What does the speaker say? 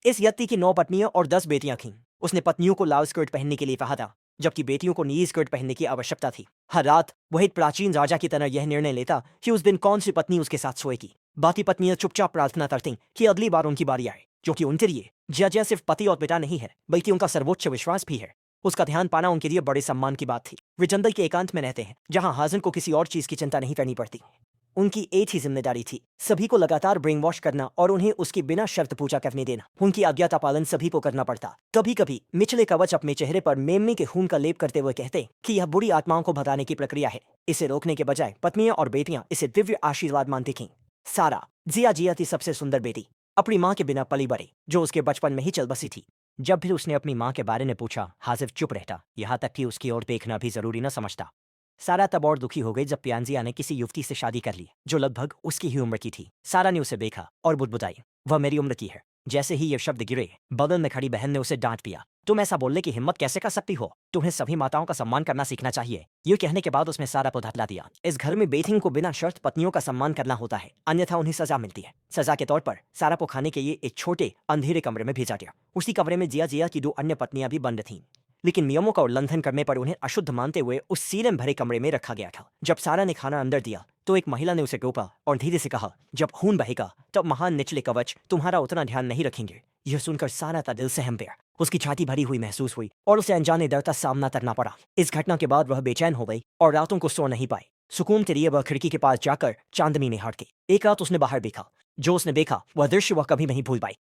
इस यति की 9 पत्नियां और 10 बेटियां थीं। उसने पत्नियों को लाल स्कर्ट पहनने के लिए कहा था, जबकि बेटियों को नीली स्कर्ट पहनने की आवश्यकता थी। हर रात वह एक प्राचीन राजा की तरह यह निर्णय लेता कि उस दिन कौन सी पत्नी उसके साथ सोएगी। बाकी पत्नियां चुपचाप प्रार्थना करती कि अगली बार उनकी बारी आए, क्योंकि उनके लिए जिया सिर्फ पति और पिता नहीं है, बल्कि उनका सर्वोच्च विश्वास भी है। उसका ध्यान पाना उनके लिए बड़े सम्मान की बात थी। वे जंगल के एकांत में रहते हैं, जहां हाजन को किसी और चीज की चिंता नहीं करनी पड़ती। उनकी एक ही जिम्मेदारी थी, सभी को लगातार ब्रेन वॉश करना और उन्हें उसकी बिना शर्त पूजा करने देना। उनकी आज्ञा का पालन सभी को करना पड़ता। कभी कभी मिचले कवच अपने चेहरे पर मेमने के खून का लेप करते हुए कहते कि यह बुरी आत्माओं को भगाने की प्रक्रिया है। इसे रोकने के बजाय पत्नियां और बेटियां इसे दिव्य आशीर्वाद मानती थीं। सारा जिया थी सबसे सुंदर बेटी, अपनी माँ के बिना पली बड़ी, जो उसके बचपन में ही चल बसी थी। जब भी उसने अपनी माँ के बारे में पूछा, हासिफ चुप रहता, यहाँ तक कि उसकी ओर देखना भी जरूरी न समझता। सारा तब और दुखी हो गई जब पियांजिया ने किसी युवती से शादी कर ली, जो लगभग उसकी ही उम्र की थी। सारा ने उसे देखा और बुदबुदाई, वह मेरी उम्र की है। जैसे ही ये शब्द गिरे, बगल में खड़ी बहन ने उसे डांट दिया, तुम ऐसा बोलने की हिम्मत कैसे कर सकती हो? तुम्हें सभी माताओं का सम्मान करना सीखना चाहिए। ये कहने के बाद उसने सारा को धतला दिया। इस घर में बेटियों को बिना शर्त पत्नियों का सम्मान करना होता है, अन्यथा उन्हें सजा मिलती है। सजा के तौर पर सारा को खाने के लिए एक छोटे अंधेरे कमरे में भेजा गया। उसी कमरे में जिया की 2 अन्य पत्नियां भी बंद थीं, लेकिन नियमों का उल्लंघन करने पर उन्हें अशुद्ध मानते हुए उस सीलन भरे कमरे में रखा गया था। जब सारा ने खाना अंदर दिया तो एक महिला ने उसे रोका और धीरे से कहा, जब खून बहेगा तब महान निचले कवच तुम्हारा उतना ध्यान नहीं रखेंगे। यह सुनकर सारा का दिल सहम गया। उसकी छाती भरी हुई महसूस हुई और उसे अनजाने डर का सामना करना पड़ा। इस घटना के बाद वह बेचैन हो गई और रातों को सो नहीं पाई। सुकून के लिए वह खिड़की के पास जाकर चांदनी निहार के एक रात उसने बाहर देखा। जो उसने देखा वह दृश्य वह कभी नहीं भूल पाई।